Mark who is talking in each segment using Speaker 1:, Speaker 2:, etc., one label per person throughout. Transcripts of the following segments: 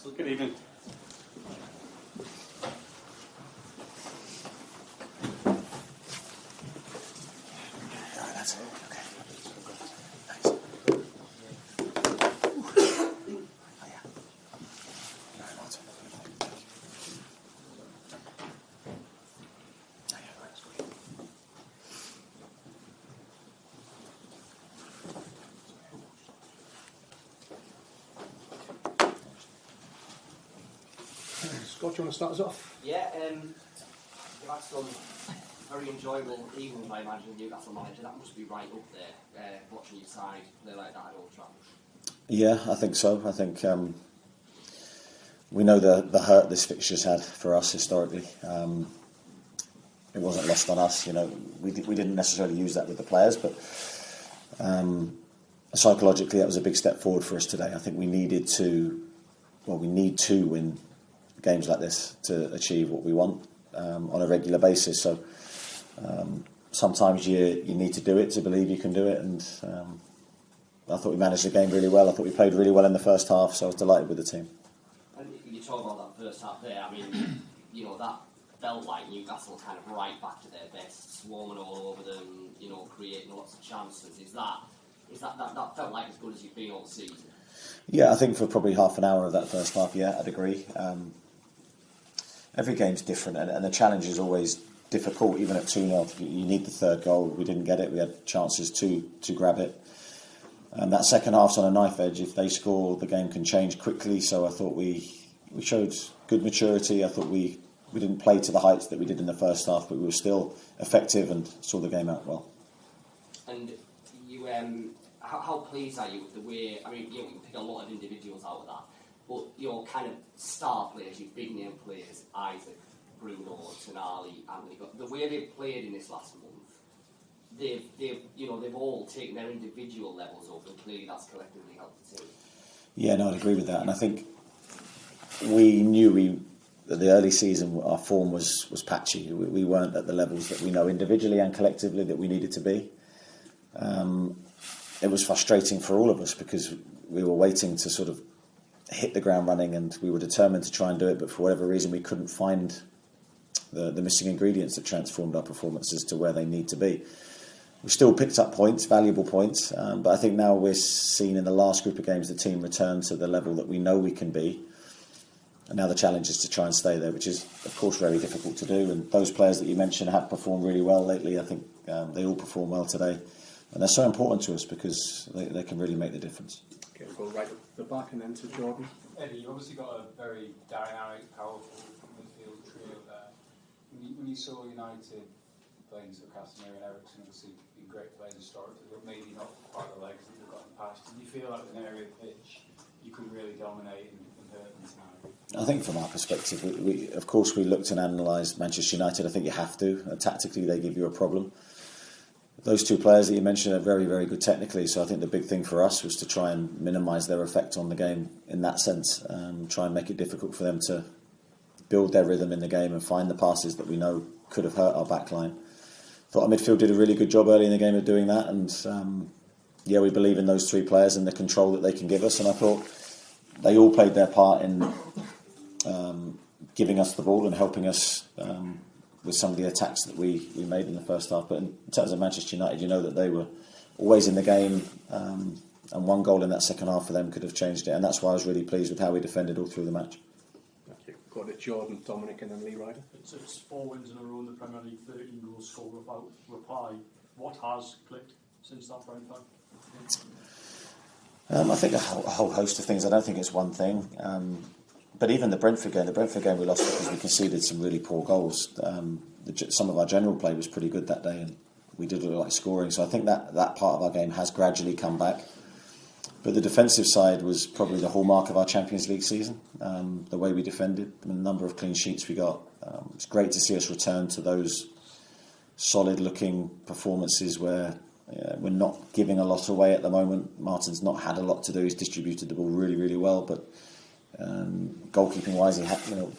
Speaker 1: Good evening.
Speaker 2: Scott, do you want to start us off?
Speaker 3: Yeah, you've had some very enjoyable evenings, I imagine, with Newcastle manager. That must be right up there, watching your side play like that at Old Trafford.
Speaker 4: Yeah, I think so. I think we know the hurt this fixture's had for us historically. It wasn't lost on us, you know. We didn't necessarily use that with the players, but psychologically that was a big step forward for us today. I think we need to win games like this to achieve what we want on a regular basis. So sometimes you need to do it to believe you can do it, and I thought we managed the game really well. I thought we played really well in the first half, so I was delighted with the team.
Speaker 3: And you talk about that first half there, I mean, you know, that felt like Newcastle kind of right back to their best, swarming all over them, you know, creating lots of chances. Is that felt like as good as you've been all season?
Speaker 4: Yeah, I think for probably half an hour of that first half, yeah, I'd agree. Every game's different, and the challenge is always difficult, even at 2-0. You need the third goal. We didn't get it. We had chances to grab it. That second half's on a knife edge. If they score, the game can change quickly. So I thought we showed good maturity. I thought we didn't play to the heights that we did in the first half, but we were still effective and saw the game out well.
Speaker 3: And you, how pleased are you with the way? I mean, you know, we can pick a lot of individuals out of that, but your kind of star players, your big name players, Isaac, Bruno, Tonali, Anthony, the way they've played in this last month, they've all taken their individual levels up, and clearly that's collectively helped the team.
Speaker 4: Yeah, no, I'd agree with that, and I think we knew that the early season our form was patchy. We weren't at the levels that we know individually and collectively that we needed to be. It was frustrating for all of us because we were waiting to sort of hit the ground running, and we were determined to try and do it, but for whatever reason we couldn't find the missing ingredients that transformed our performances to where they need to be. We still picked up points, valuable points, but I think now we're seeing in the last group of games the team return to the level that we know we can be, and now the challenge is to try and stay there, which is of course very difficult to do, and those players that you mentioned have performed really well lately. I think they all perform well today, and they're so important to us because they can really make the difference.
Speaker 2: Okay, we'll go right up the back and then to Jordan.
Speaker 5: Eddie, you've obviously got a very dynamic, powerful midfield trio there. When you saw United playing Newcastle and Eriksen, obviously been great players historically, but maybe not quite the legs that they've got in the past, did you feel like an area of the pitch you could really dominate and hurt them tonight?
Speaker 4: I think from our perspective, we of course we looked and analysed Manchester United. I think you have to. Tactically, they give you a problem. Those two players that you mentioned are very, very good technically, so I think the big thing for us was to try and minimise their effect on the game in that sense, try and make it difficult for them to build their rhythm in the game and find the passes that we know could have hurt our backline. Thought our midfield did a really good job early in the game of doing that, and we believe in those three players and the control that they can give us, and I thought they all played their part in giving us the ball and helping us with some of the attacks that we made in the first half. But in terms of Manchester United, you know that they were always in the game, and one goal in that second half for them could have changed it, and that's why I was really pleased with how we defended all through the match.
Speaker 2: Thank you. Go to Jordan, Dominic and then Lee Ryder.
Speaker 1: It's 4 wins in a row in the Premier League, 13 goals scored without reply. What has clicked since that prime time?
Speaker 4: I think a whole host of things. I don't think it's one thing. But even the Brentford game we lost because we conceded some really poor goals. Some of our general play was pretty good that day, and we did look like scoring. So I think that part of our game has gradually come back. But the defensive side was probably the hallmark of our Champions League season. The way we defended, the number of clean sheets we got. It's great to see us return to those solid-looking performances where we're not giving a lot away at the moment. Martin's not had a lot to do. He's distributed the ball really, really well, but goalkeeping wise,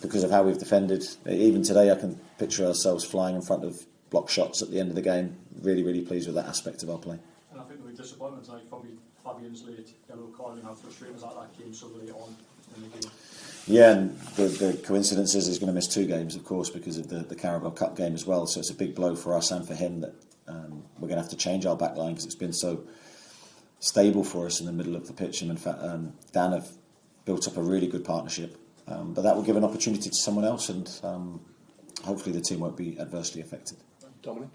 Speaker 4: because of how we've defended, even today I can picture ourselves flying in front of block shots at the end of the game. Really, really pleased with that aspect of our play.
Speaker 1: And I think the disappointment tonight, probably Fabian's late yellow card and how frustrating was that came so late on in the game.
Speaker 4: Yeah, and the coincidence is he's going to miss 2 games, of course, because of the Carabao Cup game as well. So it's a big blow for us and for him that we're going to have to change our back line because it's been so stable for us in the middle of the pitch. And in fact, Dan have built up a really good partnership. But that will give an opportunity to someone else, and hopefully the team won't be adversely affected.
Speaker 2: Dominic?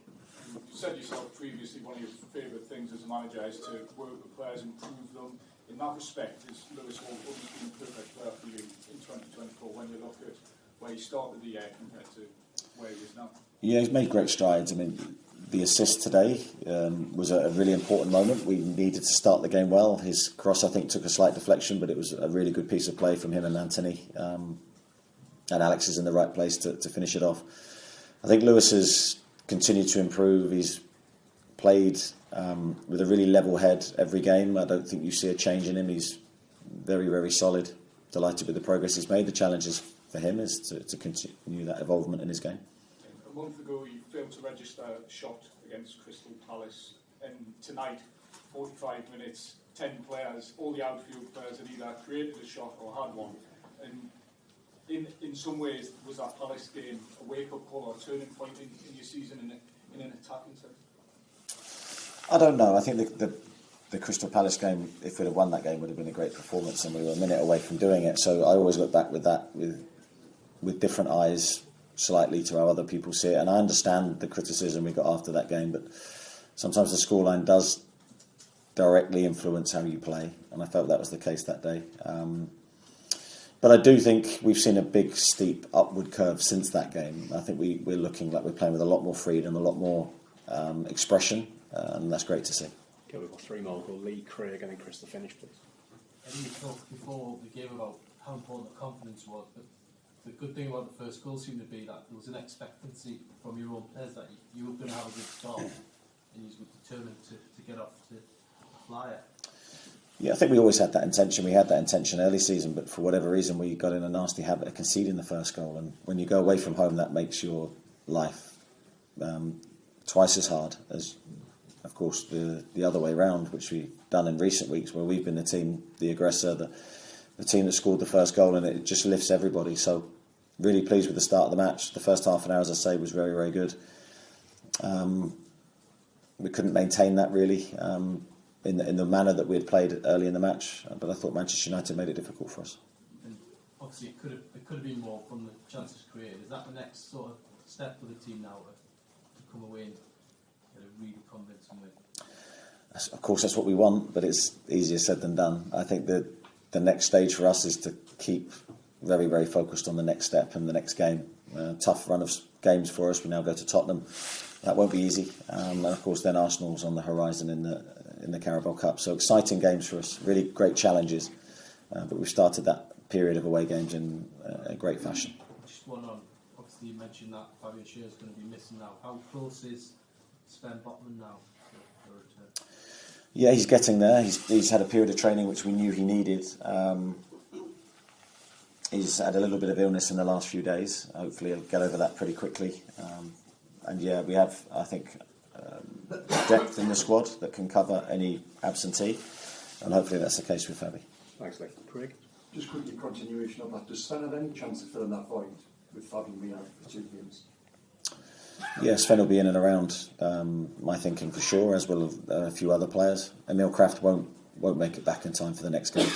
Speaker 6: You said yourself previously one of your favourite things as a manager is to work with players, improve them. In that respect, is Lewis Howe always been a perfect player for you in 2024 when you look at where he started the year compared to where he is now?
Speaker 4: Yeah, he's made great strides. I mean, the assist today was a really important moment. We needed to start the game well. His cross, I think, took a slight deflection, but it was a really good piece of play from him and Anthony. And Alex is in the right place to finish it off. I think Lewis has continued to improve. He's played with a really level head every game. I don't think you see a change in him. He's very, very solid. Delighted with the progress he's made. The challenge for him is to continue that evolvement in his game.
Speaker 6: A month ago, you failed to register a shot against Crystal Palace, and tonight, 45 minutes, 10 players, all the outfield players had either created a shot or had one. And in some ways, was that Palace game a wake-up call or a turning point in your season in an attacking sense?
Speaker 4: I don't know. I think the Crystal Palace game, if we'd have won that game, would have been a great performance, and we were a minute away from doing it. So I always look back with that with different eyes, slightly to how other people see it. And I understand the criticism we got after that game, but sometimes the scoreline does directly influence how you play, and I felt that was the case that day. But I do think we've seen a big, steep upward curve since that game. I think we're looking like we're playing with a lot more freedom, a lot more expression, and that's great to see.
Speaker 2: Okay, we've got 3 more. We'll go Lee, Craig, and then Chris to finish, please.
Speaker 7: I think you talked before the game about how important the confidence was, but the good thing about the first goal seemed to be that there was an expectancy from your own players that you were going to have a good start, and you were determined to get off to a flyer.
Speaker 4: Yeah, I think we always had that intention. We had that intention early season, but for whatever reason we got in a nasty habit of conceding the first goal, and when you go away from home that makes your life twice as hard as, of course, the other way round, which we've done in recent weeks, where we've been the team, the aggressor, the team that scored the first goal, and it just lifts everybody. So really pleased with the start of the match. The first half an hour, as I say, was very, very good. We couldn't maintain that really in the manner that we had played early in the match, but I thought Manchester United made it difficult for us.
Speaker 7: And obviously it could have been more from the chances created. Is that the next sort of step for the team now to come away and get a really convincing win?
Speaker 4: Of course, that's what we want, but it's easier said than done. I think that the next stage for us is to keep very, very focused on the next step and the next game. Tough run of games for us. We now go to Tottenham. That won't be easy. And of course, then Arsenal's on the horizon in the Carabao Cup. So exciting games for us. Really great challenges. But we've started that period of away games in a great fashion.
Speaker 7: Just one on. Obviously, you mentioned that Fabian Schär is going to be missing now. How close is Sven Botman now for a return?
Speaker 4: Yeah, he's getting there. He's had a period of training which we knew he needed. He's had a little bit of illness in the last few days. Hopefully he'll get over that pretty quickly. And yeah, we have, I think, depth in the squad that can cover any absentee. And hopefully that's the case with Fabi.
Speaker 2: Thanks, Lee. Craig?
Speaker 8: Just quickly, continuation of that. Does Sven have any chance of filling that void with Fabian being out for 2 games?
Speaker 4: Yeah, Sven will be in and around, my thinking for sure, as well as a few other players. Emil Kraft won't make it back in time for the next game.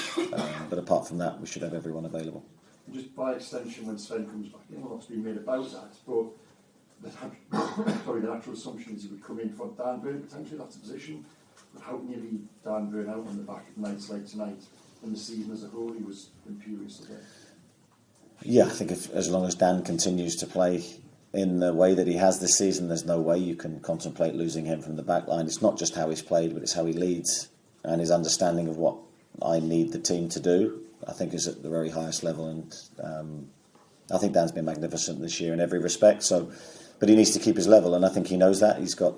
Speaker 4: But apart from that, we should have everyone available.
Speaker 8: Just by extension, when Sven comes back, a lot's been made about that, but the natural assumption is he would come in for Dan Burn, potentially. That's a position. But how can you leave Dan Burn out on the back of nights like tonight, and the season as a whole he was imperious today?
Speaker 4: Yeah, I think as long as Dan continues to play in the way that he has this season, there's no way you can contemplate losing him from the back line. It's not just how he's played, but it's how he leads, and his understanding of what I need the team to do, I think, is at the very highest level. And I think Dan's been magnificent this year in every respect. So, but he needs to keep his level, and I think he knows that. He's got,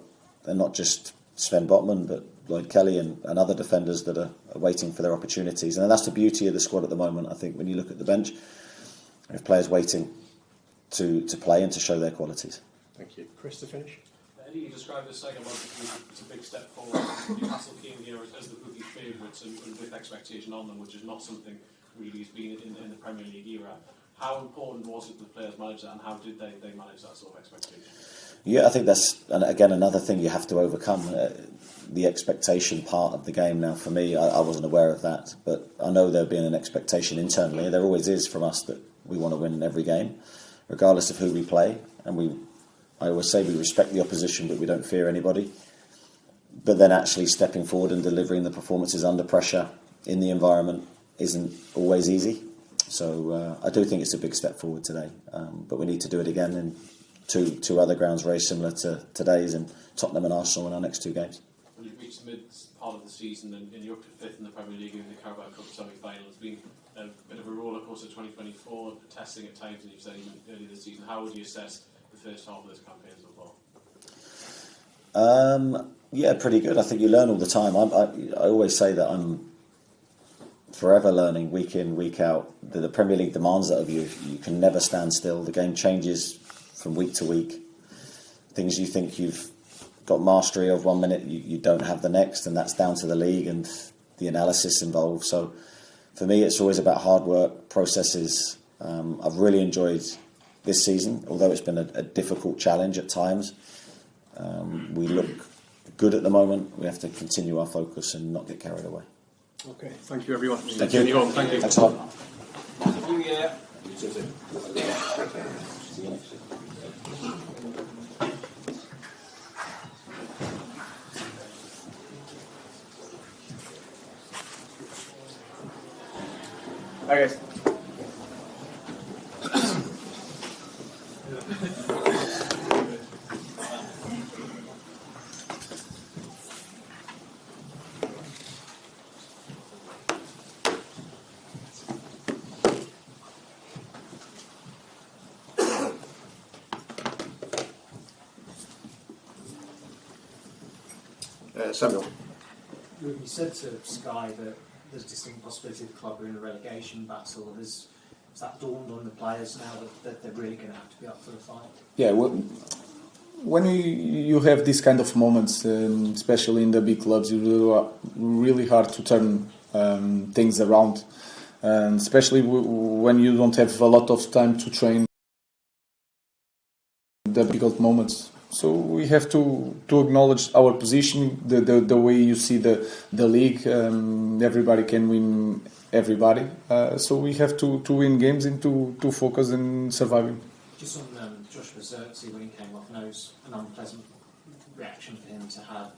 Speaker 4: and not just Sven Botman, but Lloyd Kelly and other defenders that are waiting for their opportunities. And that's the beauty of the squad at the moment. I think when you look at the bench, we have players waiting to play and to show their qualities.
Speaker 2: Thank you. Chris, to finish?
Speaker 1: You described this psychologically, it's a big step forward. Newcastle came here as the bookie favourites and with expectation on them, which is not something
Speaker 9: really has been in the Premier League era. How important was it that the players managed that, and how did they manage that sort of expectation?
Speaker 4: Yeah, I think that's, again, another thing you have to overcome. The expectation part of the game. Now, for me, I wasn't aware of that, but I know there being an expectation internally. There always is from us that we want to win in every game, regardless of who we play. And I always say we respect the opposition, but we don't fear anybody. But then actually stepping forward and delivering the performances under pressure in the environment isn't always easy. So I do think it's a big step forward today. But we need to do it again in two other grounds very similar to today's, in Tottenham and Arsenal in our next two games.
Speaker 9: Well, you've reached the mid part of the season and you're up to fifth in the Premier League in the Carabao Cup semi-final. It's been a bit of a roller coaster 2024, testing at times, and you've said even earlier this season. How would you assess the first half of this campaign so far?
Speaker 4: Yeah, pretty good. I think you learn all the time. I always say that I'm forever learning, week in, week out. The Premier League demands that of you. You can never stand still. The game changes from week to week. Things you think you've got mastery of 1 minute, you don't have the next, and that's down to the league and the analysis involved. So for me, it's always about hard work, processes. I've really enjoyed this season, although it's been a difficult challenge at times. We look good at the moment. We have to continue our focus and not get carried away.
Speaker 2: Okay, thank you everyone.
Speaker 4: Thank you.
Speaker 2: Thank you.
Speaker 4: Thanks a lot.
Speaker 3: Thank you, yeah.
Speaker 4: See you next year.
Speaker 5: Hi guys.
Speaker 8: Samuel.
Speaker 10: You said to Sky that there's a distinct possibility the club are in a relegation battle. Has that dawned on the players now that they're really going to have to be up for the fight?
Speaker 11: Yeah, well, when you have these kind of moments, especially in the big clubs, it's really hard to turn things around, and especially when you don't have a lot of time to train the difficult moments. So we have to acknowledge our position, the way you see the league. Everybody can win everybody. So we have to win games and to focus on surviving.
Speaker 10: Just on Josh Bezerzi, when he came off, I know it was an unpleasant reaction for him to have.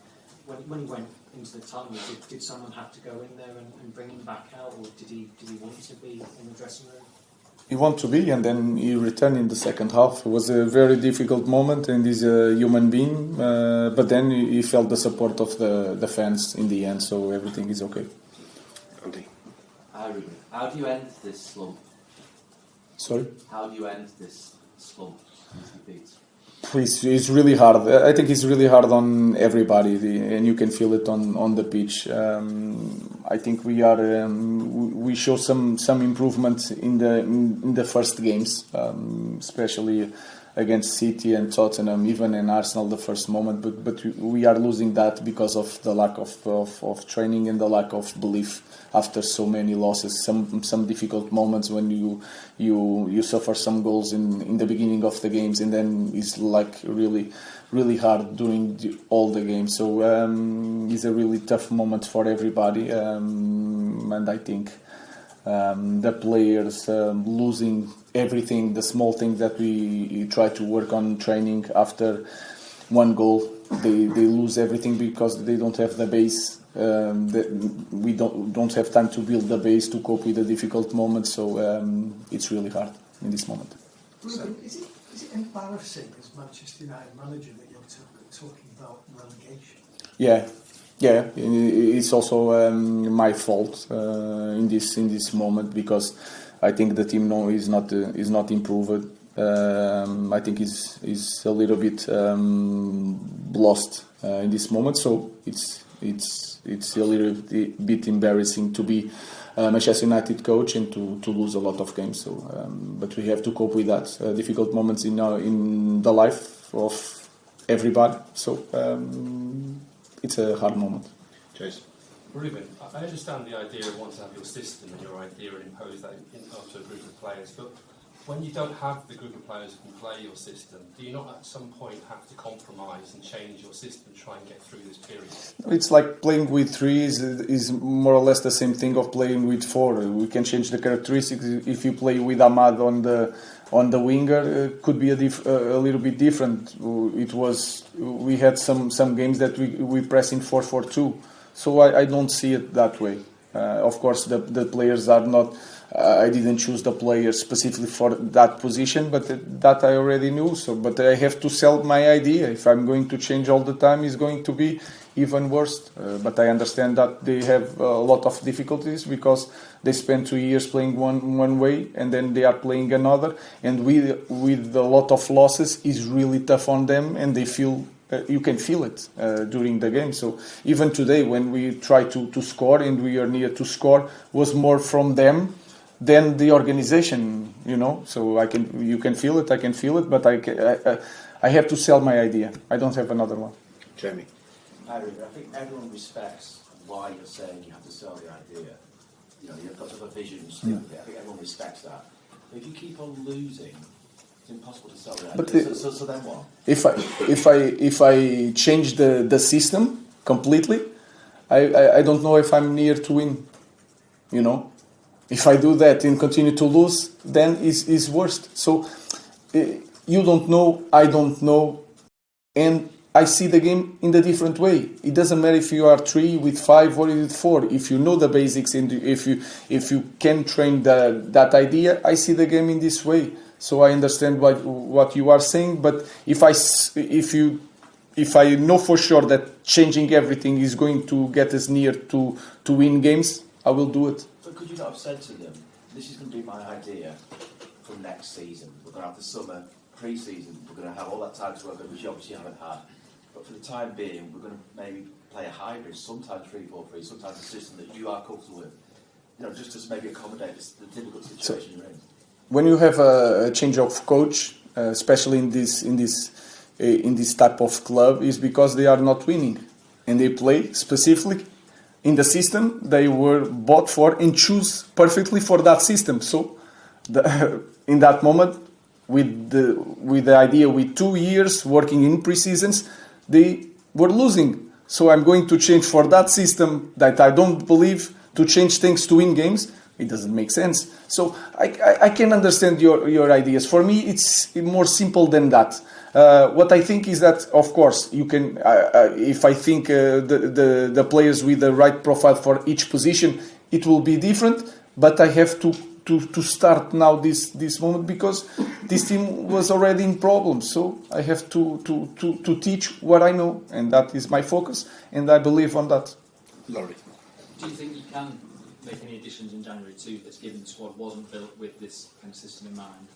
Speaker 10: When he went into the tunnel, did someone have to go in there and bring him back out, or did he want to be in the dressing room?
Speaker 11: He wanted to be, and then he returned in the second half. It was a very difficult moment, and he's a human being. But then he felt the support of the fans in the end, so everything is okay.
Speaker 2: Andy.
Speaker 3: Hi Ruben. How do you end this slump?
Speaker 11: Sorry?
Speaker 3: How do you end this slump?
Speaker 11: It's really hard. I think it's really hard on everybody, and you can feel it on the pitch. I think we show some improvement in the first games, especially against City and Tottenham, even in Arsenal the first moment. But we are losing that because of the lack of training and the lack of belief after so many losses. Some difficult moments when you suffer some goals in the beginning of the games, and then it's like really hard during all the games. So it's a really tough moment for everybody, and I think the players losing everything, the small things that we try to work on training after one goal, they lose everything because they don't have the base. We don't have time to build the base to cope with the difficult moments, so it's really hard in this moment.
Speaker 12: Ruben, is it embarrassing as Manchester United manager that you're talking about relegation? Yeah,
Speaker 11: it's also my fault in this moment, because I think the team is not improved. I think is a little bit lost in this moment. So it's a little bit embarrassing to be a Manchester United coach and to lose a lot of games. So, but we have to cope with that. Difficult moments in the life of everybody. So it's a hard moment.
Speaker 2: Chase.
Speaker 13: Ruben, I understand the idea of wanting to have your system and your idea and impose that onto a group of players, but when you don't have the group of players who can play your system, do you not at some point have to compromise and change your system and try and get through this period?
Speaker 11: It's like playing with three is more or less the same thing of playing with four. We can change the characteristics. If you play with Ahmad on the winger, it could be a little bit different. We had some games that we press in 4-4-2, so I don't see it that way. Of course, the players are not. I didn't choose the players specifically for that position, but that I already knew. But I have to sell my idea. If I'm going to change all the time, it's going to be even worse. But I understand that they have a lot of difficulties because they spend 2 years playing one way and then they are playing another. And with a lot of losses, it's really tough on them, and they feel. You can feel it during the game. So even today, when we try to score and we are near to score, was more from them than the organization, So you can feel it, I can feel it, but I have to sell my idea. I don't have another one.
Speaker 2: Jamie.
Speaker 14: I think everyone respects why you're saying you have to sell the idea. You've got to have a vision. I think everyone respects that. But if you keep on losing, it's impossible to sell the idea. So then what?
Speaker 11: If I change the system completely, I don't know if I'm near to win. If I do that and continue to lose, then it's worse. So you don't know, I don't know, and I see the game in a different way. It doesn't matter if you are 3 with 5 or with 4. If you know the basics and if you can train that idea, I see the game in this way. So I understand what you are saying. But if I know for sure that changing everything is going to get us near to win games, I will do it.
Speaker 14: But could you not have said to them, this is going to be my idea for next season. We're going to have the summer, pre-season, we're going to have all that time to work on, which you obviously haven't had. But for the time being, we're going to maybe play a hybrid, sometimes 3-4-3, sometimes a system that you are comfortable with. Just to maybe accommodate the difficult situation you're in.
Speaker 11: When you have a change of coach, especially in this type of club, is because they are not winning, and they play specifically in the system they were bought for and choose perfectly for that system. So, in that moment, with the idea, with 2 years working in pre-seasons, they were losing. So I'm going to change for that system that I don't believe to change things to win games. It doesn't make sense. So I can understand your ideas. For me, it's more simple than that. What I think is that, of course, you can. If I think the players with the right profile for each position, it will be different. But I have to start now this moment because this team was already in problems. So I have to teach what I know, and that is my focus, and I believe on that.
Speaker 2: Laurie.
Speaker 15: Do you think you can make any additions in January to this, given the squad wasn't built with this kind of system in mind?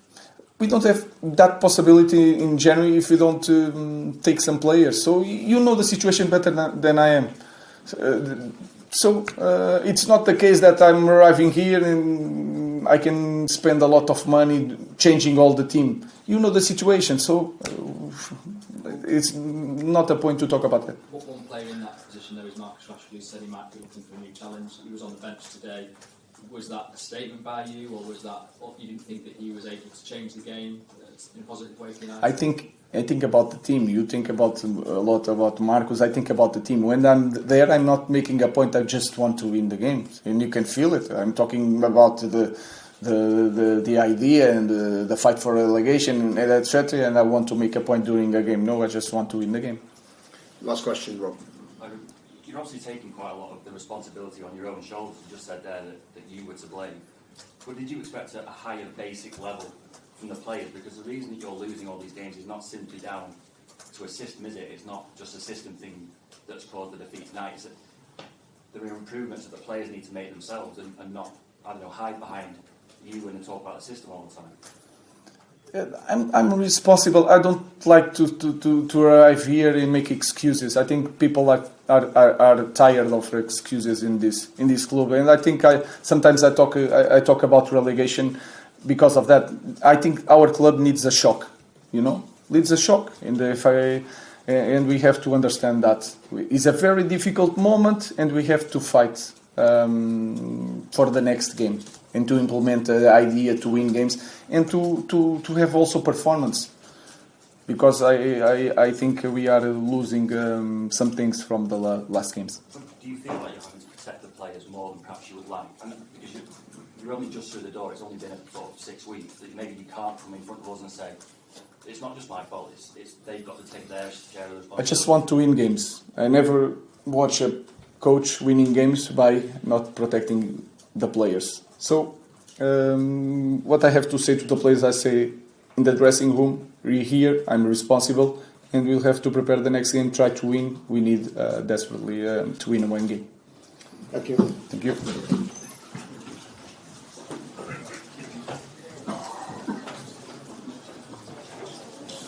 Speaker 11: We don't have that possibility in January if we don't take some players. So you know the situation better than I am. So it's not the case that I'm arriving here and I can spend a lot of money changing all the team. You know the situation, so it's not a point to talk about that.
Speaker 15: One player in that position though is Marcus Rashford, who said he might be looking for a new challenge. He was on the bench today. Was that a statement by you, or was that you didn't think that he was able to change the game in a positive way for United?
Speaker 11: I think about the team. You think about a lot about Marcus. I think about the team. When I'm there, I'm not making a point. I just want to win the game, and you can feel it. I'm talking about the idea and the fight for relegation and etc. And I want to make a point during a game. No, I just want to win the game.
Speaker 2: Last question, Rob.
Speaker 16: You're obviously taking quite a lot of the responsibility on your own shoulders. You just said there that you were to blame. But did you expect a higher basic level from the players? Because the reason that you're losing all these games is not simply down to a system, is it? It's not just a system thing that's caused the defeat tonight. It's that there are improvements that the players need to make themselves and not, hide behind you and talk about the system all the time.
Speaker 11: I'm responsible. I don't like to arrive here and make excuses. I think people are tired of excuses in this club, and I think sometimes I talk about relegation because of that. I think our club needs a shock, needs a shock. And and we have to understand that it's a very difficult moment, and we have to fight for the next game and to implement the idea to win games and to have also performance, because I think we are losing some things from the last games.
Speaker 16: Do you feel like you're having to protect the players more than perhaps you would like? And because you're only just through the door, it's only been sort of 6 weeks, that maybe you can't come in front of us and say, it's not just my fault, it's they've got to take their share of the responsibility.
Speaker 11: I just want to win games. I never watch a coach winning games by not protecting the players. So what I have to say to the players, I say in the dressing room, we're here, I'm responsible, and we'll have to prepare the next game, try to win. We need desperately to win one game.
Speaker 2: Thank you.
Speaker 11: Thank you.